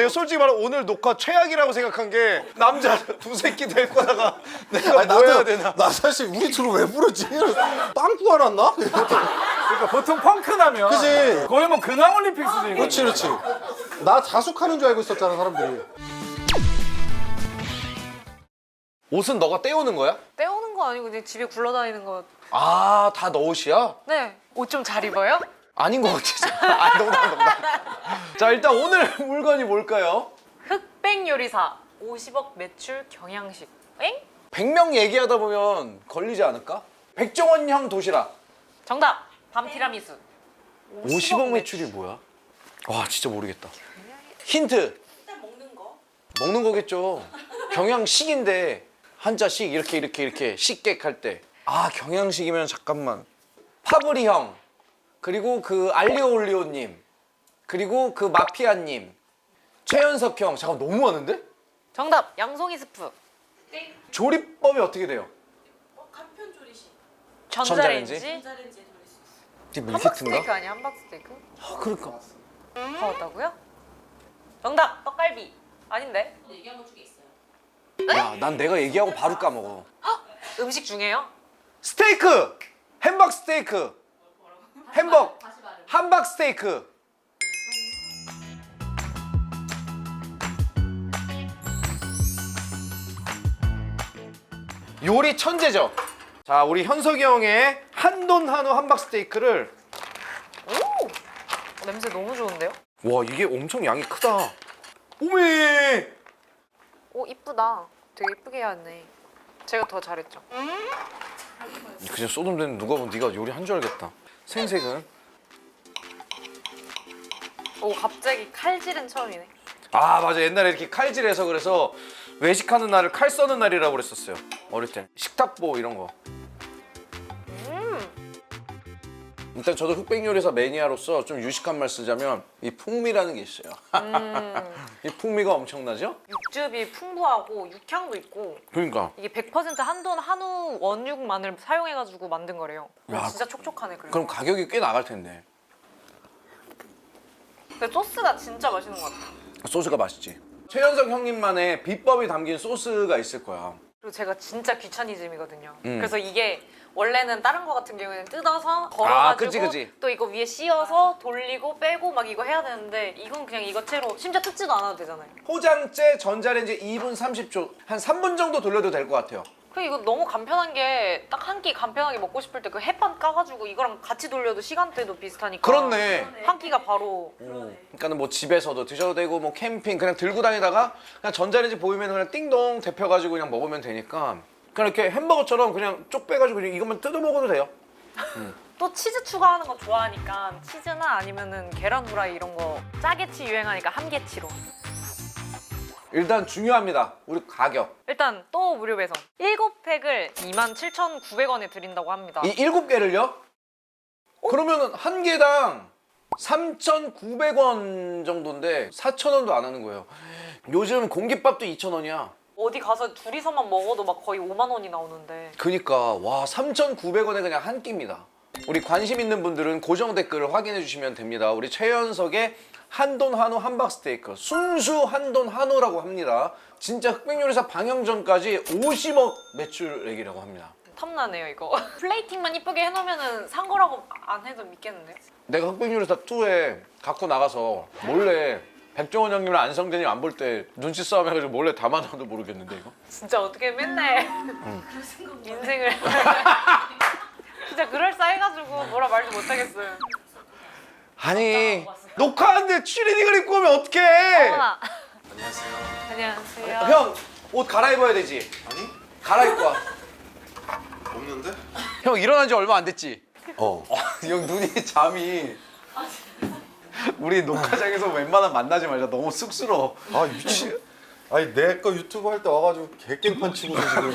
내가 솔직히 말해 오늘 녹화 최악이라고 생각한 게 남자 두 새끼 될 거다가 내가 뭐 해야 되나. 나 사실 우리 둘을 왜 부르지? 빵꾸 알았나? 그러니까 보통 펑크 나면 그치. 거의 뭐 근황올림픽 수준이거든. 그렇지. 나 자숙하는 줄 알고 있었잖아 사람들이. 옷은 너가 떼오는 거야? 떼오는 거 아니고 그냥 집에 굴러다니는 거. 아, 다 너 옷이야? 네. 옷 좀 잘 입어요? 아닌 것 같아. 아, 농담. 자, 일단 오늘 물건이 뭘까요? 흑백 요리사 50억 매출 경양식. 엥? 100명 얘기하다 보면 걸리지 않을까? 백종원형 도시락. 정답. 밤 티라미수. 50억 매출이 뭐야? 와, 진짜 모르겠다. 힌트. 일단 먹는 거. 먹는 거겠죠. 경양식인데 한자식 이렇게 식객 할 때. 아, 경양식이면 잠깐만. 파브리 형. 그리고 그 알리오올리오님. 그리고 그 마피아님. 최연석 형. 잠깐 너무 많은데? 정답. 양송이 스프. 조리법이 어떻게 돼요? 간편 조리식. 전자레인지. 전자레인지? 전자레인지에 돌릴 수 있어. 이게 함박 밀키트인가? 스테이크 아니야? 함박 스테이크? 아, 그러니까. 다 왔다고요? 정답. 떡갈비. 아닌데? 얘기한 것 중에 있어요. 야, 난 내가 얘기하고 바로 까먹어. 음식 중에요? 스테이크! 햄버거 스테이크! 햄버거! 다시 말해. 함박 스테이크! 요리 천재죠? 자, 우리 현석이 형의 한돈 한우 함박 스테이크를. 오! 냄새 너무 좋은데요? 와, 이게 엄청 양이 크다. 오메! 오, 이쁘다. 되게 이쁘게 해왔네. 제가 더 잘했죠. 그냥 쏟으면 되는 누가 보면 네가 요리 한 줄 알겠다. 생색은? 오, 갑자기 칼질은 처음이네. 아, 맞아. 옛날에 이렇게 칼질해서 그래서 외식하는 날을 칼 써는 날이라고 그랬었어요. 어릴 때. 식탁보 이런 거. 일단 저도 흑백 요리사 매니아로서 좀 유식한 말 쓰자면 이 풍미라는 게 있어요. 이 풍미가 엄청나죠? 육즙이 풍부하고 육향도 있고 그러니까. 이게 100% 한돈 한우 원육만을 사용해가지고 만든 거래요. 야, 진짜 촉촉하네. 그리고. 그럼 가격이 꽤 나갈 텐데. 근데 소스가 진짜 맛있는 것 같아요. 소스가 맛있지. 최연석 형님만의 비법이 담긴 소스가 있을 거야. 그리고 제가 진짜 귀차니즘이거든요. 음. 그래서 이게 원래는 다른 거 같은 경우에는 뜯어서 걸어가지고 그치. 또 이거 위에 씌워서 돌리고 빼고 막 이거 해야 되는데 이건 그냥 이거 채로 심지어 뜯지도 않아도 되잖아요. 포장재 전자레인지 2분 30초. 한 3분 정도 돌려도 될 것 같아요. 그리고 이거 너무 간편한 게 딱 한 끼 간편하게 먹고 싶을 때 그 햇반 까가지고 이거랑 같이 돌려도 시간대도 비슷하니까 그렇네. 한 끼가 바로 그러니까는 뭐 집에서도 드셔도 되고 뭐 캠핑 그냥 들고 다니다가 그냥 전자레인지 보이면 그냥 띵동 데펴가지고 그냥 먹으면 되니까 그냥 이렇게 햄버거처럼 그냥 쪽 빼가지고 그냥 이것만 뜯어 먹어도 돼요. 또 치즈 추가하는 거 좋아하니까 치즈나 아니면은 계란 후라이 이런 거 짜게치 유행하니까 함게치로. 일단 중요합니다. 우리 가격. 일단 또 무료 배송 7팩을 27,900원에 드린다고 합니다. 이 7개를요? 그러면 한 개당 3,900원 정도인데 4,000원도 안 하는 거예요. 요즘 공깃밥도 2,000원이야. 어디 가서 둘이서만 먹어도 막 거의 5만 원이 나오는데 그니까 와 3,900원에 그냥 한 끼입니다. 우리 관심 있는 분들은 고정 댓글을 확인해 주시면 됩니다. 우리 최연석의 한돈 한우 함박 스테이크 순수 한돈 한우라고 합니다. 진짜 흑백요리사 방영 전까지 50억 매출액이라고 합니다. 탐나네요 이거. 플레이팅만 이쁘게 해놓으면은 산 거라고 안 해도 믿겠는데? 내가 흑백요리사 2에 갖고 나가서 몰래 백종원 형님이랑 안성재님 안 볼 때 눈치 싸움 해가지고 몰래 담아놔도 모르겠는데 이거? 진짜 어떻게 맨날 인생을 진짜 그럴싸해가지고 뭐라 말도 못하겠어요. 아니 녹화하는데 취리닝을 입고 오면 어떡해? 어머나. 안녕하세요. 안녕하세요. 형 옷 갈아입어야 되지? 아니? 갈아입고 와. 없는데? 형 일어난 지 얼마 안 됐지? 어. 형 눈이 잠이 우리 녹화장에서 웬만하면 만나지 말자. 너무 쑥스러워. 아 미친. 아니 내 거 유튜브 할 때 와가지고 개깽판 치고서 지금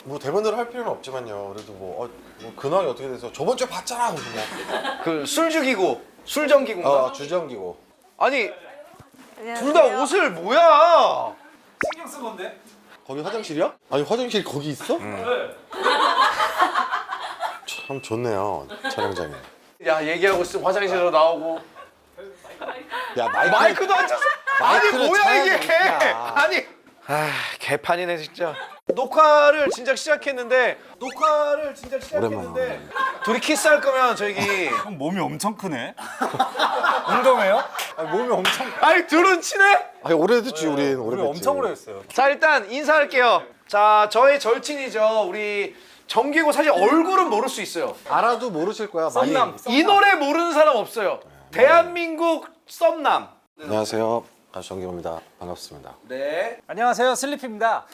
뭐 대본대로 할 필요는 없지만요. 그래도 뭐 근황이 어떻게 돼서 저번 주에 봤잖아. 그래서 뭐. 그 술 죽이고 술 전기구인가? 주정기고. 아니 안녕하세요. 둘 다 옷을 뭐야? 신경 쓴 건데? 거기 화장실이야? 아니 화장실 거기 있어? 네. 참 좋네요 촬영장이. 야 얘기하고 있으면 화장실로 나오고 야 마이크도 안 쳤어. 아니 그래, 뭐야 차야 이게? 되니까. 아니. 아 개판이네 진짜. 녹화를 진작 시작했는데 오랜만에. 둘이 키스할 거면 저기 형 몸이 엄청 크네. 운동해요? 아니, 몸이 엄청. 아니 둘은 친해? 아니 오래됐지 우린 우리 오래됐지. 엄청 오래 했어요. 자 일단 인사할게요. 자 저의 절친이죠. 우리 정기고 사실 얼굴은 모를 수 있어요. 알아도 모르실 거야. 많이. 썸남. 이 노래 모르는 사람 없어요. 대한민국 썸남. 안녕하세요. 가수 정기호입니다. 반갑습니다. 네. 안녕하세요, 슬리피입니다.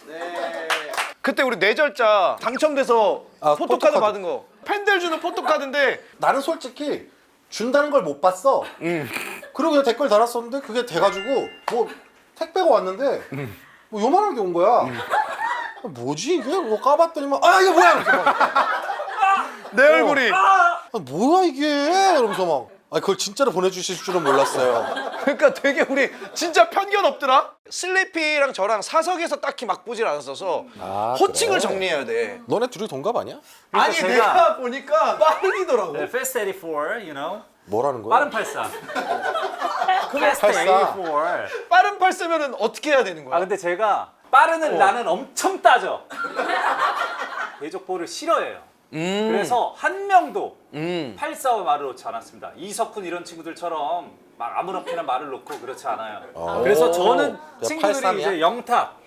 그때 우리 뇌절자 당첨돼서 아, 포토카드 포토카드. 받은 거. 팬들 주는 포토카드인데 나는 솔직히 준다는 걸 못 봤어. 그리고 그냥 댓글 달았었는데 그게 돼가지고 뭐 택배가 왔는데 뭐 요만한 게 온 거야. 아, 뭐지 이게? 뭐 까봤더니만 아 이게 뭐야? 이러면서 막, 내 얼굴이. 아, 뭐야 이게? 이러면서 막 아, 그걸 진짜로 보내주실 줄은 몰랐어요. 그러니까 되게 우리 진짜 편견 없더라. 슬리피랑 저랑 사석에서 딱히 막 보질 않았어서 아, 호칭을 그래? 정리해야 돼. 너네 둘이 동갑 아니야? 아니 제가- 내가 보니까 빠른이더라고. 네, Fast 84, you know. 뭐라는 거야? 빠른 84. Fast 84. 84. 빠른 팔 쓰면은 어떻게 해야 되는 거야? 아 근데 제가 빠르는 나는 엄청 따져. 대적보를 싫어해요. 그래서 한 명도 84와 말을 놓지 않았습니다. 이석훈 이런 친구들처럼 막 아무렇게나 말을 놓고 그렇지 않아요. 그래서 저는 야, 친구들이 83이야? 이제 영탁,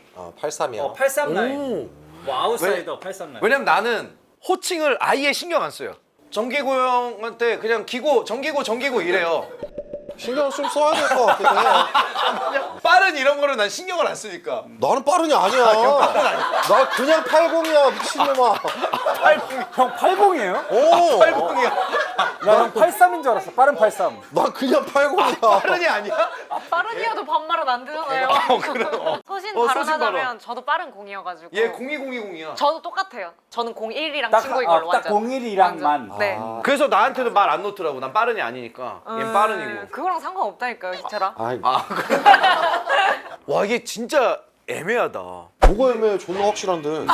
83이야. 839, 뭐 아웃사이더 839. 왜냐면 나는 호칭을 아예 신경 안 써요. 정기고 형한테 그냥 기고 정기고 이래요. 신경 좀 써야 될 것 같긴 해. 빠른 이런 거를 난 신경을 안 쓰니까. 나는 빠른이 아니야. 나 그냥 80이야 미친놈아. 형 80이에요? 오, 80이야. 나는 83인 줄 알았어. 빠른 83. 난 그냥 80이야. 빠른이 아니야? 빠른이어도 반말은 안 되잖아요. 그래. 소신 소신 발언하자면 발언. 저도 빠른 0이어가지고. 얘 0202이야. 저도 똑같아요. 저는 01이랑 딱, 친구인 걸로 딱 완전. 01이랑만. 완전. 네. 그래서 나한테도 말 안 놓더라고. 난 빠른이 아니니까. 얘 빠른이고. 그거랑 상관없다니까요, 희철아. 아이, 와 이게 진짜 애매하다. 뭐가 애매해. 존나 확실한데.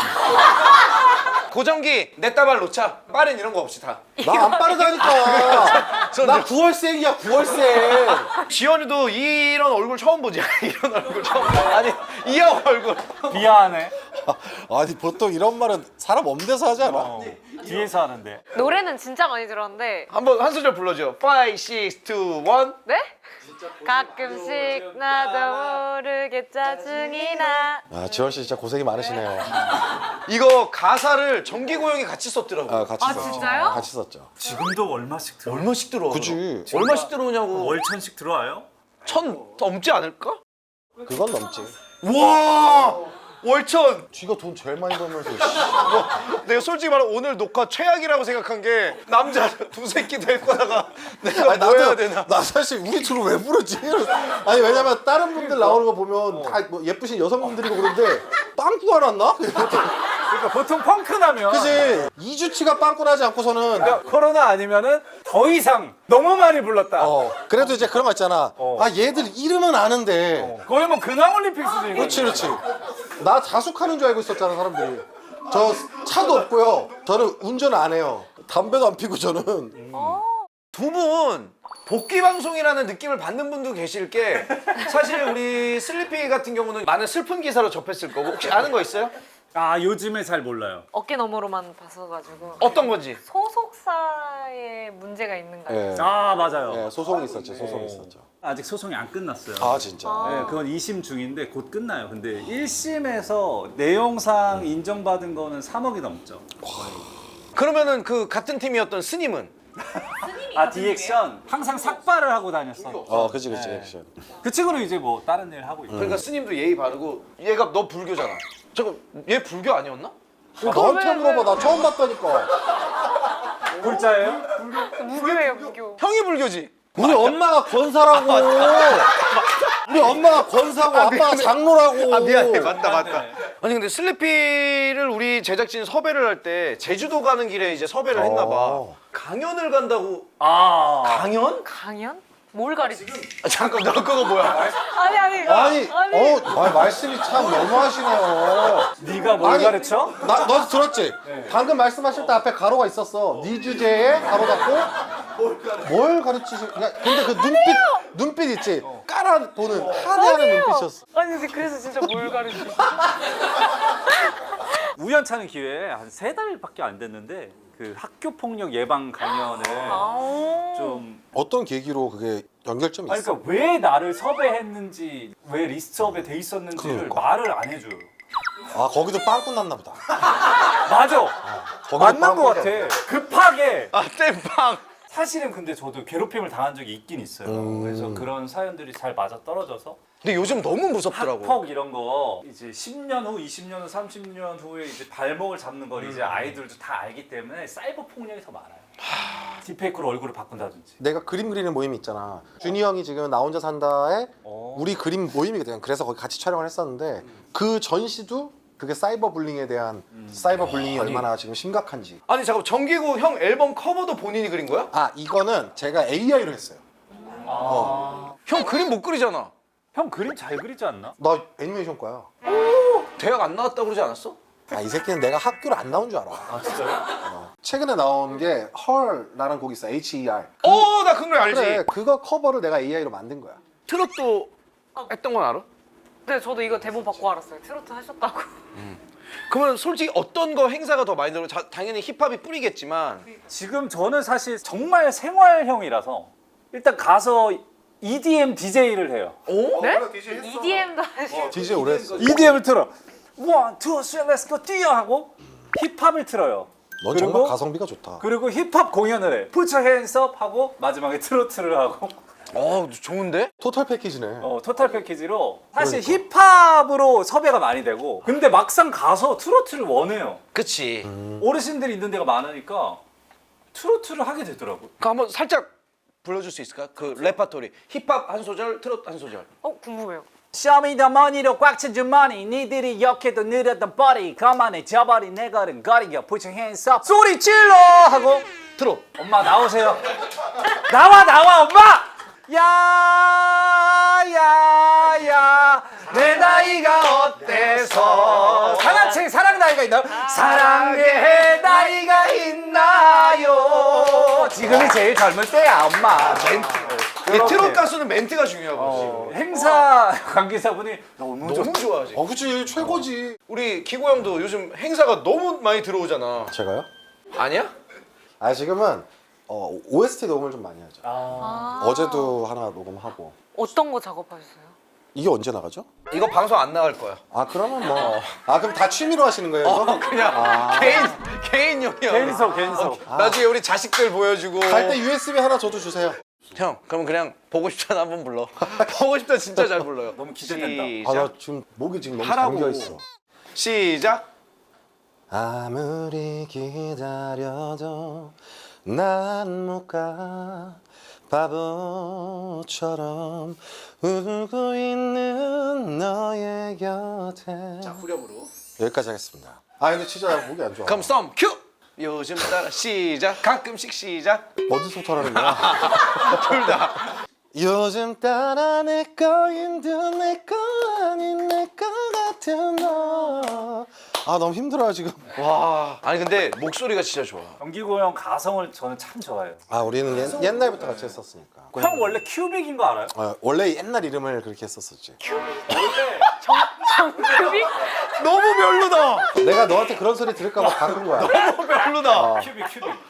고정기 냈다 발 놓자. 빠른 이런 거 없이 다. 나 안 빠르다니까. 나 9월생이야 9월생. 지현이도 이런 얼굴 처음 보지. 이런 얼굴 처음. 아니 이 형 얼굴. 미안해. 아니 보통 이런 말은 사람 없는 데서 하지 않아? 뒤에서 하는데. 노래는 진짜 많이 들었는데. 한번 한 소절 불러줘. 5, 6, 2, 1. 네? 가끔씩 나도 모르게 짜증이 나. 아 지원 씨 진짜 고생이 많으시네요. 이거 가사를 정기고 형이 같이 썼더라고. 아 같이 아, 썼죠. 진짜요? 같이 썼죠. 지금도 얼마씩 들어? 얼마씩 들어와? 그지. 얼마씩 들어오냐고. 월천씩 들어와요? 1000 넘지 않을까? 그건 넘지. 와 월천. 쥐가 돈 제일 많이 벌면서. 씨. 내가 솔직히 말하면 오늘 녹화 최악이라고 생각한 게 남자 두 새끼 될 거다가 내가 아니, 뭐 해야 되나. 나 사실 우리 둘을 왜 부르지? 아니 왜냐면 다른 분들 나오는 거 보면 다 뭐 예쁘신 여성분들이고 그런데 빵꾸 안 왔나? 그러니까 보통 펑크 나면 그지? 2주치가 빵꾸 나지 않고서는 코로나 아니면은 더 이상 너무 많이 불렀다. 그래도 이제 그런 거 있잖아. 아 얘들 이름은 아는데. 거의 뭐 근황올림픽 수준이거든. 그렇지 그렇지. 나 자숙하는 줄 알고 있었잖아 사람들이. 저 차도 없고요. 저는 운전 안 해요. 담배도 안 피고 저는. 두 분 복귀 방송이라는 느낌을 받는 분도 계실 게 사실 우리 슬리피 같은 경우는 많은 슬픈 기사로 접했을 거고 혹시 아는 거 있어요? 아 요즘에 잘 몰라요. 어깨 너머로만 봤어가지고. 어떤 건지. 소속사에 문제가 있는가요? 예. 아 맞아요. 예, 소송이 있었죠. 소송이 있었죠. 아직 소송이 안 끝났어요. 아 진짜. 네, 그건 2심 중인데 곧 끝나요. 근데 1심에서 내용상 인정받은 거는 3억이 넘죠. 그러면은 그 같은 팀이었던 스님은 아 디액션 항상 삭발을 하고 다녔어. 그지 그지. 액션. 그 친구는 이제 뭐 다른 일 하고 있고. 그러니까 스님도 예의 바르고 얘가 너 불교잖아. 잠깐 얘 불교 아니었나? 너한테 물어봐. 나 처음 봤다니까. 불자예요? 무교예요, 무교. 형이 불교지. 우리 엄마가 권사라고. 우리 엄마가 권사고 아빠가 장로라고. 아 미안해 맞다 맞네. 맞다. 아니 근데 슬리피를 우리 제작진 섭외를 할 때 제주도 가는 길에 이제 섭외를 했나 봐. 강연을 간다고. 아 강연? 강연? 뭘 가리지? 아, 잠깐 너 그거 뭐야? 아니. 말씀이 참 너무하시네요. 네가 뭘 아니, 가르쳐? 너 들었지? 방금 말씀하실 때 앞에 가로가 있었어. 네 주제에 가로 닫고 뭘 가르치시? 근데 그 눈빛 눈빛 있지? 깔아보는 하대하는 눈빛이었어. 아니 근데 그래서 진짜 뭘 가르치? 우연찮은 기회에 한 3달밖에 안 됐는데 그 학교 폭력 예방 강연을 좀 어떤 계기로 그게 연결점이 아니, 있어? 그러니까 왜 나를 섭외했는지 왜 리스트업에 돼 있었는지를 그러니까. 말을 안 해줘요. 아 거기도 빵 끝났나 보다. 맞아. 거기도 맞는 빵 것 끝났나 같아. 급하게. 아 땜빵. 사실은 근데 저도 괴롭힘을 당한 적이 있긴 있어요. 그래서 그런 사연들이 잘 맞아 떨어져서 근데 요즘 너무 무섭더라고. 학폭 이런 거 이제 10년 후, 20년 후, 30년 후에 이제 발목을 잡는 걸 이제 아이들도 다 알기 때문에 사이버 폭력이 더 많아요. 딥페이크로 얼굴을 바꾼다든지. 내가 그림 그리는 모임이 있잖아. 준이 형이 지금 나 혼자 산다에 어. 우리 그림 모임이거든. 그래서 거기 같이 촬영을 했었는데 그 전시도 그게 사이버 불링에 대한 사이버 불링이 얼마나 지금 심각한지. 아니 잠깐 정기고 형 앨범 커버도 본인이 그린 거야? 아 이거는 제가 AI로 했어요. 형 그림 못 그리잖아. 형 그림 잘 그리지 않나? 나 애니메이션과야. 대학 안 나왔다고 그러지 않았어? 아 이 새끼는 내가 학교를 안 나온 줄 알아. 아 진짜요? 최근에 나온 게 헐라는 곡이 있어. HER. 나 그 노래 알지. 그래 그거 커버를 내가 AI로 만든 거야. 트롯도 했던 건 알아? 근데 저도 이거 대본 받고 알았어요. 트로트 하셨다고. 그러면 솔직히 어떤 거 행사가 더 많이 들어? 당연히 힙합이 뿌리겠지만 지금 저는 사실 정말 생활형이라서 일단 가서 EDM DJ를 해요. 오? 네? EDM도 하시고. DJ 오래 했어. EDM을 틀어. 1, 2, 3, let's go 뛰어 하고 힙합을 틀어요. 넌 그리고- 정말 가성비가 좋다. 그리고 힙합 공연을 해. Put your hands up 하고 마지막에 트로트를 하고 좋은데? 토탈 패키지네. 토탈 패키지로 사실 그러니까. 힙합으로 섭외가 많이 되고 근데 막상 가서 트로트를 원해요. 그치. 어르신들이 있는 데가 많으니까 트로트를 하게 되더라고. 그 한번 살짝 불러줄 수 있을까? 그 레파토리. 힙합 한 소절, 트롯 한 소절. 궁금해요. Show me the money로 꽉 찬 주머니 니들이 역해도 느렸던 버리 가만히 저버린 내 걸음 거리겨 Put your hands up 소리 질러 하고 트롯. 엄마 나오세요. 나와 엄마. 야야야 내 나이가 어때서 다 같이 사랑 나이가 있나요? 사랑의 나이가 있나요? 지금이 제일 젊을 때야 엄마. 이 트롯 가수는 멘트가 중요하거든. 행사 관계자분이 너무 너무 좋아하지. 그치 최고지. 우리 기고 형도 요즘 행사가 너무 많이 들어오잖아. 제가요? 아니야? 아 지금은 OST 녹음을 좀 많이 하죠. 어제도 하나 녹음하고. 어떤 거 작업하셨어요? 이게 언제 나가죠? 이거 방송 안 나갈 거야. 아 그러면 뭐. 아 그럼 다 취미로 하시는 거예요? 이거? 그냥 개인용이야. 갠석 나중에 우리 자식들 보여주고. 갈 때 USB 하나 저도 주세요. 형, 그럼 그냥 보고 싶잖아 한번 불러. 보고 싶다 진짜 잘 불러요. 너무 기대된다. 시작. 아 나 지금 목이 지금 너무 하라고. 잠겨 있어. 시작. 아무리 기다려도 난 못 가 바보처럼 울고 있는 너의 곁에. 자, 후렴으로. 여기까지 하겠습니다. 아 근데 진짜 목이 안 좋아. 그럼 썸 큐. 요즘 따라 시작. 가끔씩 시작. 어디서부터 하는 거야? 둘 다. 요즘 따라 내 거인 듯내거 아닌 내 거 같은 너. 아 너무 힘들어요 지금. 와. 아니 근데 목소리가 진짜 좋아. 경기고 형 가성을 저는 참 좋아해요. 아 우리는 옛날부터 같이 했었으니까. 형 원래 큐빅인 거 알아요? 원래 옛날 이름을 그렇게 했었었지. 정급이? 너무 별로다. 내가 너한테 그런 소리 들을까봐 바꾼 거야. 너무 별로다. 큐빅.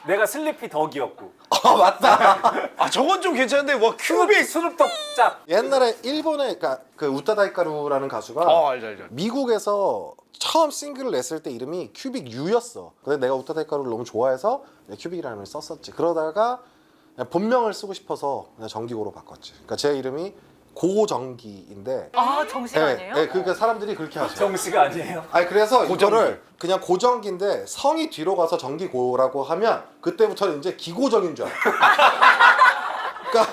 내가 슬리피 덕이었고. 맞다. 아 저건 좀 괜찮은데 와 큐빅. 수줍덕 짝. 옛날에 일본의 그러니까 그 우타다이카루라는 가수가 알죠. 미국에서 처음 싱글을 냈을 때 이름이 큐빅 U였어. 근데 내가 우타다이카루를 너무 좋아해서 내가 큐빅이라는 이름을 썼었지. 그러다가 그냥 본명을 쓰고 싶어서 그냥 정기고로 바꿨지. 그러니까 제 이름이 고정기인데. 정식 아니에요? 네, 그러니까 사람들이 그렇게 하죠. 정씨가 아니에요. 아니 그래서 고정기. 이거를 그냥 고정기인데 성이 뒤로 가서 정기고라고 하면 그때부터는 이제 기고정인 줄 알아. 그러니까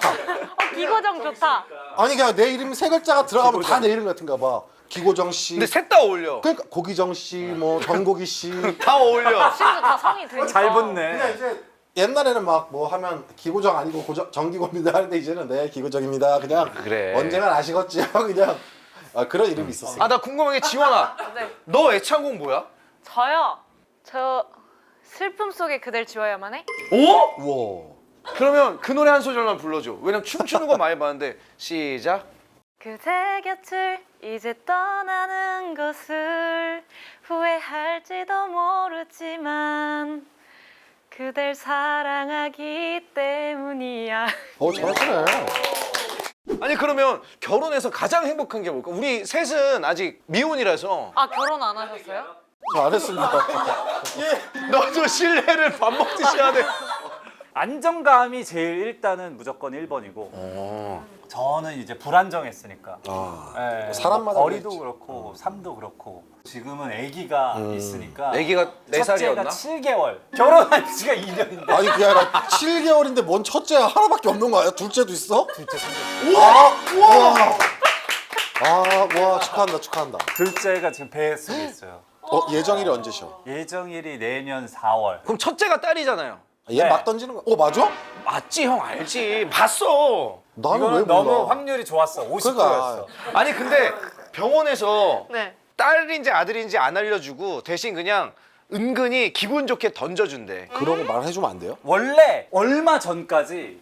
기고정 좋다. 아니 그냥 내 이름 세 글자가 들어가면 다 내 이름 같은가 봐. 기고정 씨. 근데 셋 다 어울려. 그러니까 고기정 씨, 뭐 정고기 씨. 다 어울려. 심지어 다 성이 되니까. 잘 그냥 붙네. 이제 옛날에는 막 뭐 하면 기고정 아니고 정기고입니다 하는데 이제는 네 기고정입니다. 그냥 그래. 언젠간 아시겠지 하고 그냥 그런 이름이 있었어. 아 나 궁금한 게 지원아. 네. 너 애창곡 뭐야? 저요. 저 슬픔 속에 그댈 지워야만 해? 오? 우와. 그러면 그 노래 한 소절만 불러줘. 왜냐면 춤추는 거 많이 봤는데. 시작. 그대 곁을 이제 떠나는 것을 후회할지도 모르지만 그댈 사랑하기 때문이야. 잘하시네. 아니 그러면 결혼해서 가장 행복한 게 뭘까? 우리 셋은 아직 미혼이라서. 아 결혼 안 하셨어요? 저 안 했습니다. 너도 신뢰를 밥 먹듯이 하네. 안정감이 제일 일단은 무조건 1번이고 저는 이제 불안정했으니까 예, 사람마다 거리도 그랬지. 그렇고 삶도 그렇고 지금은 아기가 있으니까 아기가 4살이었나? 첫째가 7개월 결혼한 지가 2년인데 아니 그게 아니라 7개월인데 뭔 첫째 하나밖에 없는 거 아니야? 둘째도 있어? 둘째 생겼어요. 와 축하한다. 둘째가 지금 배 속에 있어요. 예정일이 언제셔? 예정일이 내년 4월. 그럼 첫째가 딸이잖아요. 얘 네. 막 던지는 거. 맞아? 맞지 형 알지. 봤어. 나는 왜 이거는 몰라? 너무 확률이 좋았어. 50%였어. 아니 근데 병원에서 네. 딸인지 아들인지 안 알려주고 대신 그냥 은근히 기분 좋게 던져준대. 그런 거 말해주면 안 돼요? 원래 얼마 전까지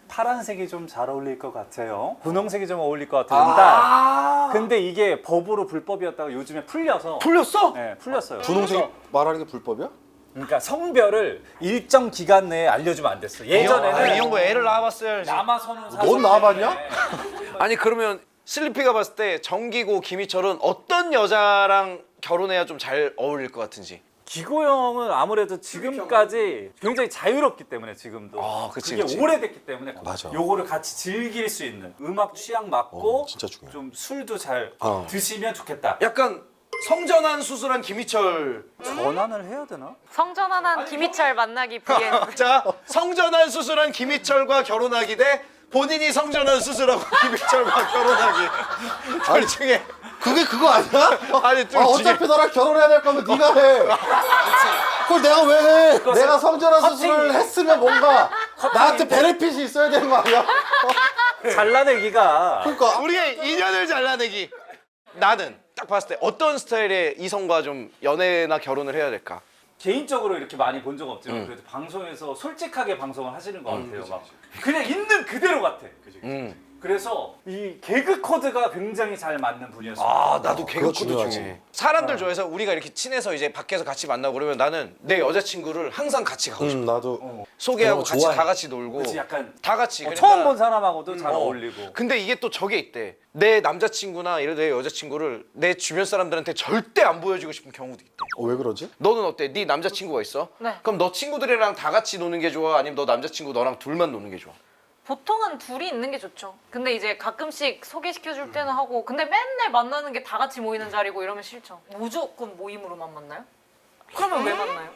파란색이 좀 잘 어울릴 것 같아요. 분홍색이 좀 어울릴 것 같은 딸. 근데 이게 법으로 불법이었다가 요즘에 풀려서 풀렸어? 네, 풀렸어요. 분홍색 말하는 게 불법이야? 그러니까 성별을 일정 기간 내에 알려주면 안 됐어. 예전에는 이 형부 애를 낳아봤어야지. 남아서는 넌 낳아봤냐? 아니 그러면 슬리피가 봤을 때 정기고 김희철은 어떤 여자랑 결혼해야 좀 잘 어울릴 것 같은지. 기고 형은 아무래도 지금까지 굉장히 자유롭기 때문에 지금도 그치, 그게 그치. 오래됐기 때문에 맞아. 요거를 같이 즐길 수 있는 음악 취향 맞고 진짜 중요해. 좀 술도 잘 어. 드시면 좋겠다. 약간 성전환 수술한 김희철. 전환을 해야 되나? 성전환한 김희철 만나기 vs 자, 성전환 수술한 김희철과 결혼하기 대 본인이 성전환 수술하고 김희철과 결혼하기. 둘 중에 그게 그거 아니야? 아니 둘 중에 어차피 너랑 결혼해야 될 거면 네가 해. 그걸 내가 왜 해? 내가 성전환 수술을 했으면 뭔가 나한테 베네핏이 있어야 되는 거 아니야? 잘라내기가 그러니까 우리의 인연을 잘라내기. 나는 딱 봤을 때 어떤 스타일의 이성과 좀 연애나 결혼을 해야 될까? 개인적으로 이렇게 많이 본 적 없지만 그래도 방송에서 솔직하게 방송을 하시는 것 같아요. 막 그냥 있는 그대로 같아. 그래서 이 개그 코드가 굉장히 잘 맞는 분이었어요. 아 나도 개그 그거 코드 중요하지. 중요해. 사람들 좋아해서 우리가 이렇게 친해서 이제 밖에서 같이 만나고 그러면 나는 내 여자친구를 항상 같이 가고 싶어. 나도 소개하고 그런 거 같이 좋아해. 다 같이 놀고 그치, 약간 다 같이. 그러니까 처음 본 사람하고도 잘 어울리고. 근데 이게 또 저게 있대. 내 남자친구나 이런 내 여자친구를 내 주변 사람들한테 절대 안 보여주고 싶은 경우도 있대. 왜 그러지? 너는 어때? 네 남자친구가 있어? 네. 그럼 너 친구들이랑 다 같이 노는 게 좋아? 아니면 너 남자친구 너랑 둘만 노는 게 좋아? 보통은 둘이 있는 게 좋죠. 근데 이제 가끔씩 소개시켜줄 때는 하고 근데 맨날 만나는 게 다 같이 모이는 자리고 이러면 싫죠. 무조건 모임으로만 만나요? 그러면 왜 만나요?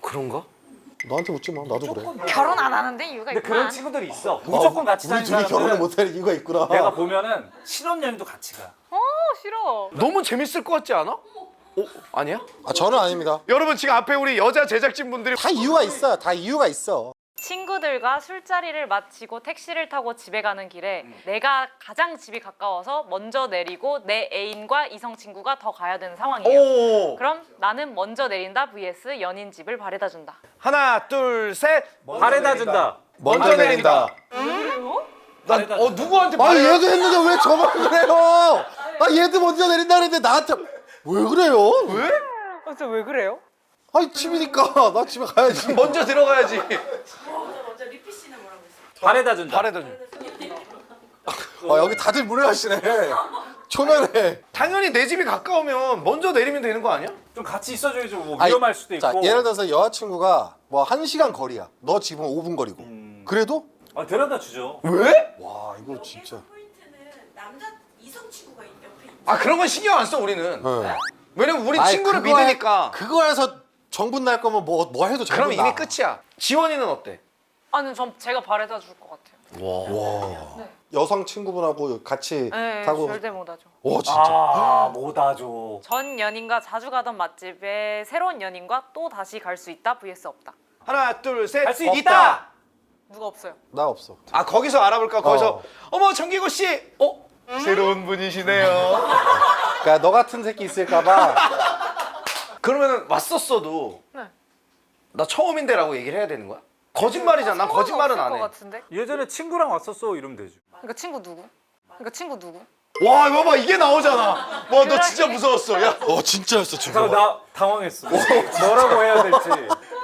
그런가? 나한테 묻지 마. 나도 그래. 결혼 안 하는데 이유가 근데 있구나. 그런 친구들이 있어. 무조건 같이 우리 다니는 둘이 결혼을 사람들은 못하는 이유가 있구나. 내가 보면은 신혼여행도 같이 가. 싫어. 너무 재밌을 것 같지 않아? 아니야? 저는 아닙니다. 여러분 지금 앞에 우리 여자 제작진분들이 다 이유가 있어요. 다 이유가 있어. 친구들과 술자리를 마치고 택시를 타고 집에 가는 길에 내가 가장 집이 가까워서 먼저 내리고 내 애인과 이성 친구가 더 가야 되는 상황이에요. 오 그럼 나는 먼저 내린다 vs 연인 집을 바래다 준다. 하나 둘 셋 바래다 준다. 먼저 내린다. 난 누구한테 아니 말해? 얘도 했는데 왜 저만 그래요? 얘도 먼저 내린다 그랬는데 나한테 왜 그래요? 왜? 진짜 왜 그래요? 아니 집이니까 나 집에 가야지. 먼저 들어가야지. 먼저 리피 씨는 뭐라고 했어요? 바래다 준다. 바래다 준. 여기 다들 무례하시네. 초면에. 당연히 내 집이 가까우면 먼저 내리면 되는 거 아니야? 좀 같이 있어줘야죠. 뭐 아니, 위험할 수도 있고. 자, 예를 들어서 여자친구가 뭐 1시간 거리야. 너 집은 5분 거리고. 그래도 데려다 주죠. 왜? 와 이거 진짜. 포인트는 남자 이성 친구가 옆에 있죠. 아 그런 건 신경 안 써 우리는. 네. 왜냐면 우리 아니, 친구를 그거에- 믿으니까. 그거에서 정분 날 거면 뭐 해도 정분 그럼 나. 이미 끝이야. 지원이는 어때? 아니 전 제가 바래다 줄 것 같아요. 와. 네. 여성 친구분하고 같이 네, 타고. 절대 못하죠. 와 진짜. 못하죠. 전 연인과 자주 가던 맛집에 새로운 연인과 또 다시 갈 수 있다 vs 없다. 하나 둘 셋. 할 수 없다. 있다. 누가 없어요? 나 없어. 아 거기서 알아볼까? 거기서 어머 정기고 씨. 새로운 분이시네요. 그러니까 너 같은 새끼 있을까봐. 그러면은 왔었어도 네. 나 처음인데라고 얘기를 해야 되는 거야? 거짓말이잖아. 난 거짓말은 안 것 해. 같은데? 예전에 친구랑 왔었어 이러면 되지. 그러니까 친구 누구? 그러니까 친구 누구? 와 이거 봐 이게 나오잖아. 와 너 진짜 그러게. 무서웠어. 야. 진짜였어 지금. 잠깐 나 당황했어. 뭐라고 해야 될지.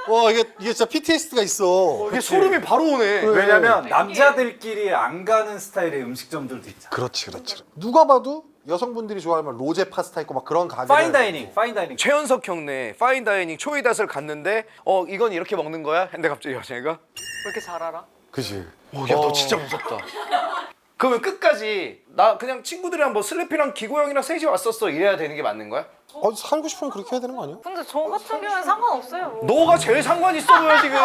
와 이게 진짜 PTSD가 있어. 이게 소름이 바로 오네. 그래. 왜냐면 남자들끼리 안 가는 스타일의 음식점들도 있잖아. 그렇지. 누가 봐도 여성분들이 좋아하는 로제 파스타 있고 막 그런 가게. 파인다이닝. 최현석 형네 파인다이닝 초이닷을 갔는데 이건 이렇게 먹는 거야? 근데 갑자기 여자애가 왜 이렇게 잘 알아? 그지. 야 너 진짜 무섭다. 그러면 끝까지 나 그냥 친구들이랑 뭐 슬래피랑 기고 형이랑 셋이 왔었어 이래야 되는 게 맞는 거야? 살고 싶으면 그렇게 해야 되는 거 아니야? 근데 저 같은 경우는 상관없어요. 너가 제일 상관 있어 보여 지금.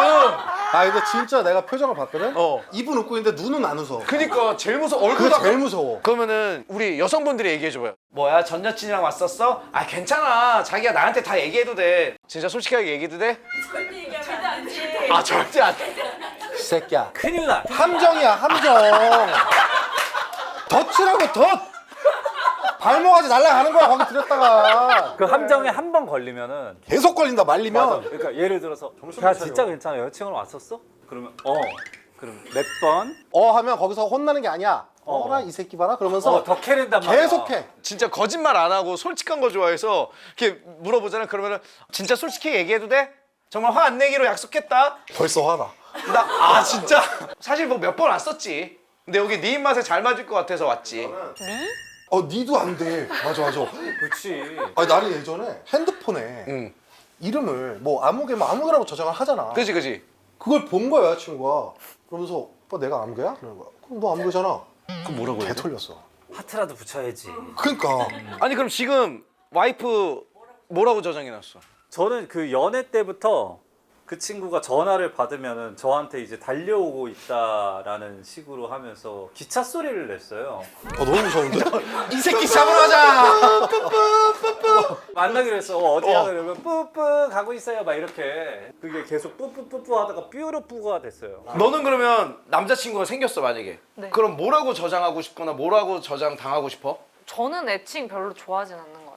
근데 진짜 내가 표정을 봤거든. 어. 입은 웃고 있는데 눈은 안 웃어. 그니까 제일 무서워. 그게 얼굴 제일 무서워. 그러면은 우리 여성분들이 얘기해줘봐요. 뭐야 전 여친이랑 왔었어? 아 괜찮아. 자기가 나한테 다 얘기해도 돼. 진짜 솔직하게 얘기해도 돼? 절대 얘기하면 안 돼. 아 절대 안 돼. 이 새끼야. 큰일 나. 함정이야 함정. 덫이라고 덫. 발목까지 날아가는 거야 거기 들였다가. 그 함정에 한 번 걸리면은 계속 걸린다 말리면. 그러니까 예를 들어서 야 진짜 괜찮아 여자친구랑 왔었어? 그러면 그럼 몇 번? 하면 거기서 혼나는 게 아니야. 어라 이 새끼 봐라 그러면서 더 캐낸단 말이야. 계속해. 진짜 거짓말 안 하고 솔직한 거 좋아해서 이렇게 물어보잖아. 그러면은 진짜 솔직히 얘기해도 돼? 정말 화 안 내기로 약속했다. 벌써 화나. 나 진짜 사실 뭐 몇 번 왔었지. 근데 여기 네 입맛에 잘 맞을 것 같아서 왔지. 니도 안 돼. 맞아. 그렇지. 나는 예전에 핸드폰에 응. 이름을 뭐 아무개라고 저장을 하잖아. 그지. 그걸 본 거야 여자친구가. 그러면서 오빠 내가 아무개야? 그러는 거야. 그럼 너 아무개잖아. 그럼 뭐라고 개 해? 털렸어. 하트라도 붙여야지. 그러니까 아니 그럼 지금 와이프 뭐라고 저장해놨어? 저는 그 연애 때부터 그 친구가 전화를 받으면은 저한테 이제 달려오고 있다라는 식으로 하면서 기차 소리를 냈어요. 너무 무서운데? 이 새끼 잡으러 가자. 만나기로 했어. 어디야? 그러면 뿌뿌 가고 있어요. 막 이렇게. 그게 계속 뿌뿌뿌뿌 하다가 뾰로뿌가 됐어요. 너는 그러면 남자친구가 생겼어 만약에. 네. 그럼 뭐라고 저장하고 싶거나 뭐라고 저장 당하고 싶어? 저는 애칭 별로 좋아하진 않는 것 같아요.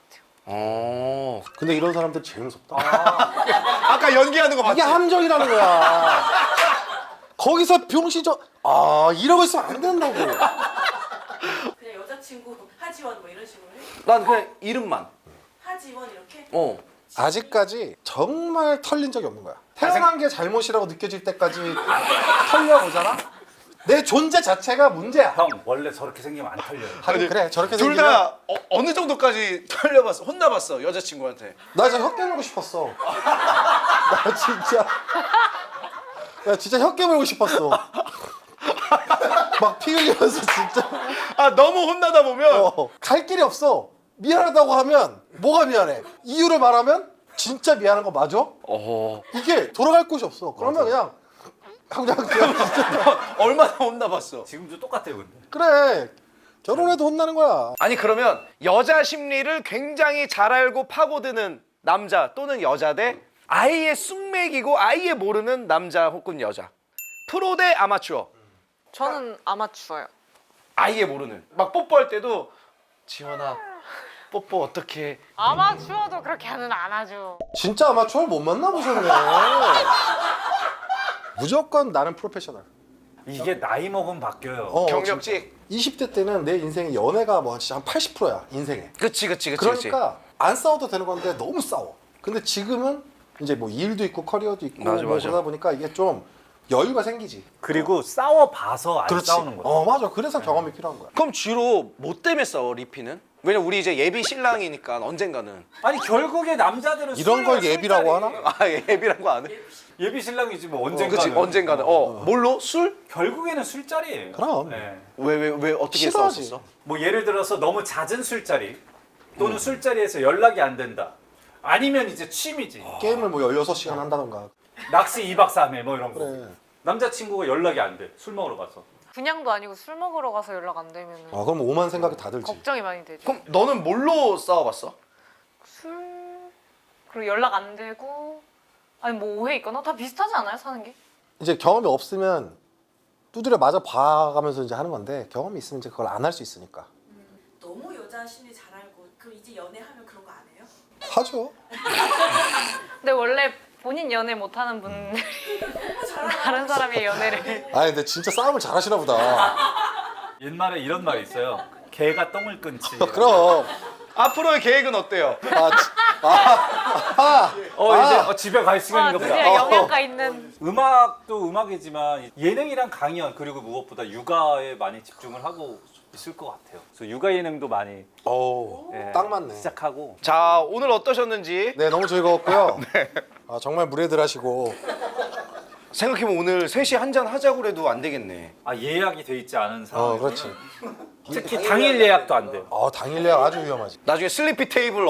근데 이런 사람들 제일 무섭다. 아까 연기하는 거 이게 봤지? 함정이라는 거야. 거기서 병신 이러고 있으면 안 된다고. 그냥 여자친구 하지원 뭐 이런 식으로 해. 난 그냥 이름만. 하지원 이렇게. 아직까지 정말 털린 적이 없는 거야. 태어난 게 잘못이라고 느껴질 때까지 털려보잖아. 내 존재 자체가 문제야. 형 원래 저렇게 생기면 안 털려요. 하긴 그래 저렇게 둘 생기면 다 어느 정도까지 털려봤어? 혼나봤어 여자친구한테. 나 진짜 혀 깨물고 싶었어. 나 진짜 혀 깨물고 싶었어. 막 피 흘리면서 진짜 너무 혼나다 보면 갈 길이 없어. 미안하다고 하면 뭐가 미안해? 이유를 말하면 진짜 미안한 거 맞아? 이게 돌아갈 곳이 없어. 그러면 그냥 진짜 얼마나 혼나봤어? 지금도 똑같아요, 근데. 그래. 결혼해도 혼나는 거야. 아니 그러면 여자 심리를 굉장히 잘 알고 파고드는 남자 또는 여자 대 아예 쑥맥이고 아예 모르는 남자 혹은 여자. 프로 대 아마추어. 저는 아마추어요. 아예 모르는. 막 뽀뽀할 때도 지원아 뽀뽀 어떻게 해? 아마추어도 그렇게는 안 하죠. 진짜 아마추어를 못 만나보셨네. 무조건 나는 프로페셔널. 이게 나이 먹으면 바뀌어요. 경력직. 20대 때는 내 인생의 연애가 뭐 진짜 한 80%야 인생에. 그치. 그러니까 안 싸워도 되는 건데 너무 싸워. 근데 지금은 이제 뭐 일도 있고 커리어도 있고 맞아. 그러다 보니까 이게 좀 여유가 생기지. 그리고 싸워봐서 안 그렇지. 싸우는 거예요. 맞아. 그래서 경험이 필요한 거야. 그럼 주로 뭐 때문에 싸워 리피는? 왜냐 우리 이제 예비 신랑이니까 언젠가는. 아니 결국에 남자들은 이런 걸 술이야, 예비라고 술자리. 아 예비란 거 안 해? 예비 신랑이지 뭐 언젠가는. 그치 언젠가는. 뭘로? 술? 결국에는 술자리예요. 그럼. 네. 왜 어떻게 싫어하지. 싸웠었어? 뭐 예를 들어서 너무 잦은 술자리 또는 술자리에서 연락이 안 된다. 아니면 이제 취미지. 게임을 뭐 16시간 한다던가. 낚시 2박 3일 뭐 이런 거. 그래. 남자친구가 연락이 안 돼. 술 먹으러 가서. 그냥도 아니고 술 먹으러 가서 연락 안 되면 그럼 오만 생각이 다 들지. 걱정이 많이 되죠. 그럼 너는 뭘로 싸워봤어? 술 그리고 연락 안 되고 아니 뭐 오해 있거나 다 비슷하지 않아요 사는 게? 이제 경험이 없으면 두드려 맞아 봐가면서 이제 하는 건데 경험이 있으면 이제 그걸 안 할 수 있으니까. 너무 여자 심리 잘 알고 그럼 이제 연애하면 그런 거 안 해요? 하죠. 근데 원래 본인 연애 못하는 분들이 다른 사람의 연애를 아 근데 진짜 싸움을 잘하시나 보다. 옛말에 이런 말이 있어요. 개가 똥을 끊지. 그럼. 앞으로의 계획은 어때요? 이제 집에 갈 시간인가 보다. 드디어 영양가 있는 음악도 음악이지만 예능이랑 강연 그리고 무엇보다 육아에 많이 집중을 하고 있을 것 같아요. 그래서 육아 예능도 많이 예, 딱 맞네. 시작하고. 자, 오늘 어떠셨는지 네 너무 즐거웠고요. 아, 정말 무례들하시고. 생각해보면 오늘 3시 한잔 하자고 해도 안 되겠네. 아 예약이 돼 있지 않은 상황. 그렇지. 특히 당일 예약도 안 돼요. 당일 예약 아주 위험하지. 나중에 슬리피 테이블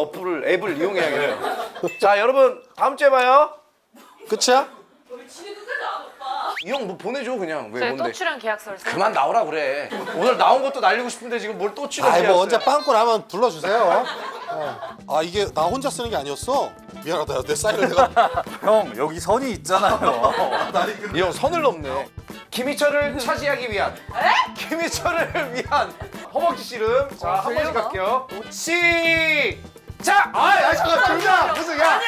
앱을 이용해야겠네요. 자, 여러분 다음 주에 봐요. 끝이야? 왜 지네 끝까지 안 오빠? 이 형 뭐 보내줘 그냥. 왜 저희 또 뭔데? 출연 계약서를 써요. 그만 나오라 그래. 오늘 나온 것도 날리고 싶은데 지금 뭘 또 치러 아이 뭐 언제 빵꾸 나면 불러주세요. 아 이게 나 혼자 쓰는 게 아니었어. 미안하다. 내 사인을 내가. 형 여기 선이 있잖아요. 이 형 선을 넘네. 김희철을 차지하기 위한 김희철을 위한 허벅지 씨름. 자, 한 번씩 갈게요. 시작! 아 잠깐 둘다 무슨 야.